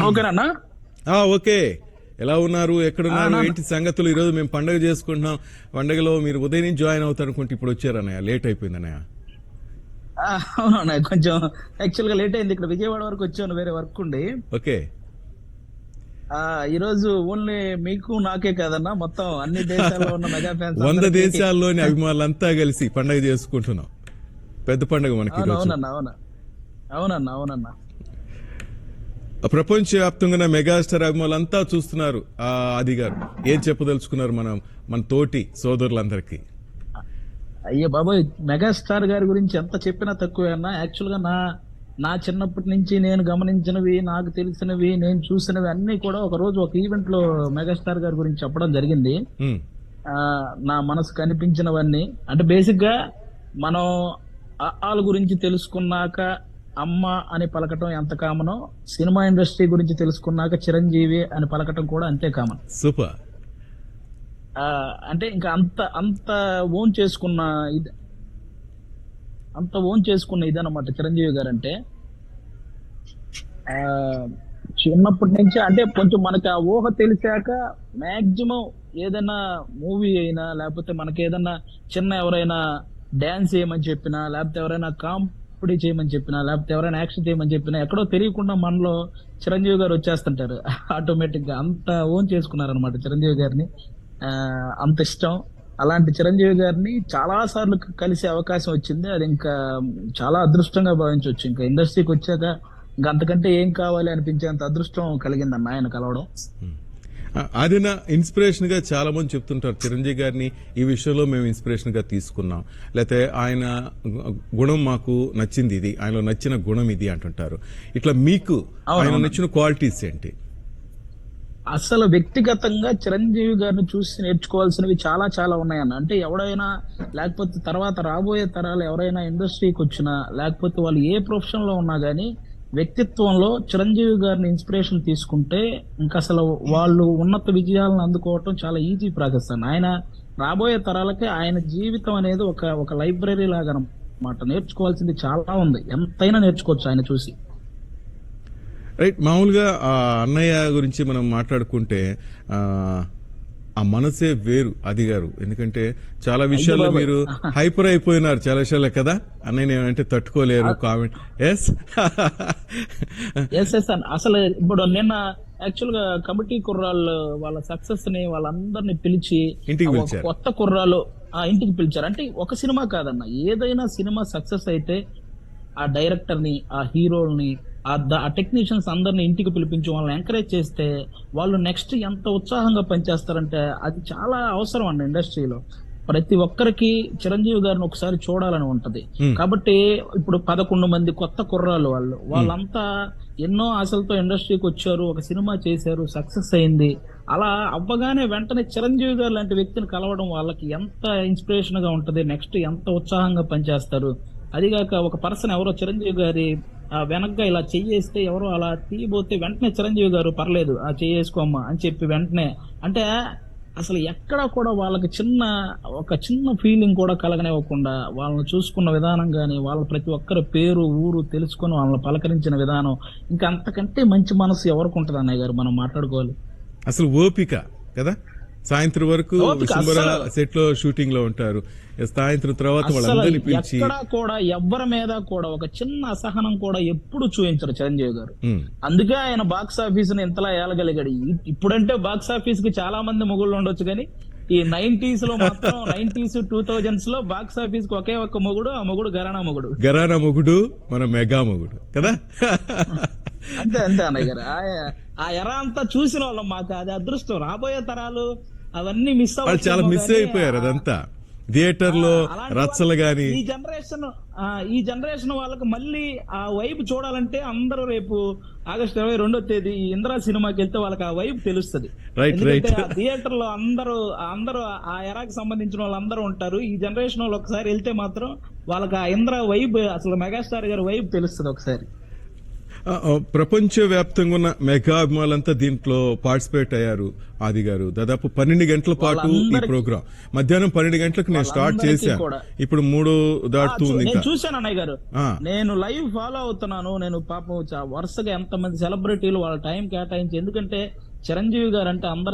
ఓకేనా? ఓకే. ఎలా ఉన్నారు, ఎక్కడున్నారు, ఏంటి సంగతులు? ఈరోజు మేము పండుగ చేసుకుంటున్నాం. పండుగలో మీరు ఉదయం నుంచి జాయిన్ అవుతారు అనుకుంటే ఇప్పుడు వచ్చారన్నయ్య, లేట్ అయిపోయింది అన్నయ్య. అవునన్నా, కొంచెం యాక్చువల్ గా లేట్ అయింది. ఇక్కడ విజయవాడ వరకు వచ్చాను, వేరే వర్క్ ఉండి. ఓకే. ఈ రోజు ఓన్లీ మీకు నాకే కాదన్నా, మొత్తం అన్ని దేశాల్లో ఉన్న మెగా ఫ్యాన్స్ 100 దేశాల్లోని అభిమానులంతా కలిసి పండుగ చేసుకుంటున్నాం. పెద్ద పండుగ మనకి ఈరోజు. అవునన్నా. ప్రపంచవ్యాప్తంగా మెగాస్టార్ అభిమానులంతా చూస్తున్నారు. ఆది గారు ఏం చెప్పదలుచుకున్నారు మన తోటి సోదరులందరికీ? అయ్యో బాబోయ్, మెగాస్టార్ గారి గురించి ఎంత చెప్పినా తక్కువే అన్నా. యాక్చువల్ గా నా చిన్నప్పటి నుంచి నేను గమనించినవి, నాకు తెలిసినవి, నేను చూసినవి అన్ని కూడా ఒక రోజు ఒక ఈవెంట్ లో మెగాస్టార్ గారి గురించి చెప్పడం జరిగింది. నా మనసు కనిపించినవన్నీ అంటే బేసిక్ గా మనం వాళ్ళ గురించి తెలుసుకున్నాక అమ్మ అని పలకటం ఎంత కామనో, సినిమా ఇండస్ట్రీ గురించి తెలుసుకున్నాక చిరంజీవి అని పలకటం కూడా అంతే కామన్. సూపర్. అంటే ఇంకా అంత ఓన్ చేసుకున్న ఇది అనమాట చిరంజీవి గారు అంటే. చిన్నప్పటి నుంచి అంటే కొంచెం మనకి ఆ ఊహ తెలిసాక మాక్సిమం ఏదైనా మూవీ అయినా, లేకపోతే మనకి ఏదైనా చిన్న ఎవరైనా డాన్స్ చేయమని చెప్పినా, లేకపోతే ఎవరైనా కామెడీ చేయమని చెప్పినా, లేకపోతే ఎవరైనా యాక్షన్ చేయమని చెప్పినా, ఎక్కడో తెలియకుండా మనలో చిరంజీవి గారు వచ్చేస్తుంటారు ఆటోమేటిక్ గా. అంత ఓన్ చేసుకున్నారనమాట చిరంజీవి గారిని. అంత ఇష్టం. అలాంటి చిరంజీవి గారిని చాలా సార్లు కలిసే అవకాశం వచ్చింది. అది ఇంకా చాలా అదృష్టంగా భావించవచ్చు. ఇంకా ఇండస్ట్రీకి వచ్చాక ఇంకా అంతకంటే ఏం కావాలి అనిపించేంత అదృష్టం కలిగిందన్న ఆయన కలవడం. అది నా ఇన్స్పిరేషన్ గా చాలా మంది చెప్తుంటారు. చిరంజీవి గారిని ఈ విషయంలో మేము ఇన్స్పిరేషన్ గా తీసుకున్నాం, లేకపోతే ఆయన గుణం మాకు నచ్చింది, ఇది ఆయనలో నచ్చిన గుణం ఇది అంటుంటారు. ఇట్లా మీకు ఆయన నచ్చిన క్వాలిటీస్ ఏంటి? అసలు వ్యక్తిగతంగా చిరంజీవి గారిని చూసి నేర్చుకోవాల్సినవి చాలా చాలా ఉన్నాయన్న. అంటే ఎవడైనా, లేకపోతే తర్వాత రాబోయే తరాలు ఎవరైనా ఇండస్ట్రీకి వచ్చినా, లేకపోతే వాళ్ళు ఏ ప్రొఫెషన్ లో ఉన్నా గానీ వ్యక్తిత్వంలో చిరంజీవి గారిని ఇన్స్పిరేషన్ తీసుకుంటే ఇంకా అసలు వాళ్ళు ఉన్నత విజయాలను అందుకోవటం చాలా ఈజీ ప్రాసెస్ అన్న. ఆయన రాబోయే తరాలకి ఆయన జీవితం అనేది ఒక లైబ్రరీ లాగా అన్నమాట. నేర్చుకోవాల్సింది చాలా ఉంది, ఎంతైనా నేర్చుకోవచ్చు ఆయన చూసి. రైట్. మామూలుగా అన్నయ్య గురించి మనం మాట్లాడుకుంటే ఆ మనసే వేరు ఆది గారు. ఎందుకంటే చాలా విషయాల్లో మీరు హైపర్ అయిపోయినారు చాలా విషయాలే కదా. అన్నయ్య ఏమంటే తట్టుకోలేరు కామెంట్. ఎస్ అసలు ఇప్పుడు నిన్న యాక్చువల్ గా కమిటీ కుర్రాళ్ళు వాళ్ళ సక్సెస్ ని వాళ్ళందరినీ పిలిచి ఇంటికి పిలిచారు, కొత్త కుర్రాలు ఇంటికి పిలిచారు. అంటే ఒక సినిమా కాదన్న, ఏదైనా సినిమా సక్సెస్ అయితే ఆ డైరెక్టర్ ని, ఆ హీరోల్ని, ఆ టెక్నీషియన్స్ అందరిని ఇంటికి పిలిపించి వాళ్ళని ఎంకరేజ్ చేస్తే వాళ్ళు నెక్స్ట్ ఎంత ఉత్సాహంగా పనిచేస్తారంటే అది చాలా అవసరం అండి ఇండస్ట్రీలో. ప్రతి ఒక్కరికి చిరంజీవి గారిని ఒకసారి చూడాలని ఉంటది. కాబట్టి ఇప్పుడు 11 మంది కొత్త కుర్రాళ్ళు వాళ్ళంతా ఎన్నో ఆశలతో ఇండస్ట్రీకి వచ్చారు, ఒక సినిమా చేశారు, సక్సెస్ అయింది. అలా అవ్వగానే వెంటనే చిరంజీవి గారు లాంటి వ్యక్తిని కలవడం వాళ్ళకి ఎంత ఇన్స్పిరేషన్ గా ఉంటది, నెక్స్ట్ ఎంత ఉత్సాహంగా పనిచేస్తారు. అదిగాక ఒక పర్సన్ ఎవరో చిరంజీవి గారి వెనక్గా ఇలా చెయ్యేస్తే ఎవరో అలా తీయబోతే వెంటనే చిరంజీవి గారు పర్లేదు ఆ చెయ్యేసుకోమ్మా అని చెప్పి వెంటనే, అంటే అసలు ఎక్కడా కూడా వాళ్ళకి ఒక చిన్న ఫీలింగ్ కూడా కలగనివ్వకుండా వాళ్ళని చూసుకున్న విధానం గాని, వాళ్ళ ప్రతి ఒక్కరి పేరు ఊరు తెలుసుకుని వాళ్ళని పలకరించిన విధానం, ఇంకా అంతకంటే మంచి మనసు ఎవరికి ఉంటుంది అన్నయ్య గారు? మనం మాట్లాడుకోవాలి. అసలు ఓపిక కదా. సాయంత్రం వరకు సెట్ లో షూటింగ్ లో ఉంటారు, సాయంత్రం తర్వాత వాళ్ళందరినీ పిలిచి ఎక్కడా కూడా ఎవ్వరి మీద కూడా ఒక చిన్న అసహనం కూడా ఎప్పుడు చూపించరు చిరంజీవి గారు. అందుకే ఆయన బాక్స్ ఆఫీస్ ని ఎంతలా ఏలగలిగాడు. ఇప్పుడంటే బాక్స్ ఆఫీస్ కి చాలా మంది మొగుళ్ళు ఉండొచ్చు, కానీ ఈ 90s లో మాత్రం 90s 2000s లో బాక్స్ ఆఫీస్ కి ఒకే ఒక్క మొగుడు, ఆ మొగుడు ఘరానా మొగుడు, మన మెగా మొగుడు కదా. అంతే అన్నయ్య గారు. ఆ ఎరా అంతా చూసిన వాళ్ళం, మాకు అది అదృష్టం. రాబోయే తరాలు అవన్నీ చాలా మిస్ అయిపోయారు. అదంతా థియేటర్ లో రచ్చలు గాని. ఈ జనరేషన్ వాళ్ళకి మళ్ళీ ఆ వైపు చూడాలంటే అందరూ రేపు ఆగస్టు 22వ తేదీ ఇంద్రా సినిమాకి వెళ్తే వాళ్ళకి ఆ వైపు తెలుస్తుంది. థియేటర్ లో అందరూ ఆ ఎరాకి సంబంధించిన వాళ్ళందరూ ఉంటారు. ఈ జనరేషన్ వాళ్ళు ఒకసారి వెళ్తే మాత్రం వాళ్ళకి ఆ ఇంద్రా వైబ్, అసలు మెగాస్టార్ గారి వైబ్ తెలుస్తుంది ఒకసారి. ప్రపంచవ్యాప్తంగా ఉన్న మెగా అభిమానులంతా దీంట్లో పార్టిసిపేట్ అయ్యారు. ఆది గారు దాదాపు 12 గంటల పాటు ఈ వాళ్ళందరికీ- ప్రోగ్రామ్ మధ్యాహ్నం 12 గంటలకు నేను స్టార్ట్ వాళ్ళందరికీ చేశాను. కూడా. ఇప్పుడు 3 దాటుతుంది నేను ఇంకా. చూశాను అన్నయ్య గారు. ఆ. నేను లైవ్ ఫాలో అవుతున్నాను. నేను పాపం వరుసగా ఎంతమంది సెలబ్రిటీలు వాళ్ళ టైం కేటాయించి, ఎందుకంటే చిరంజీవి గారు అంటే అందరికి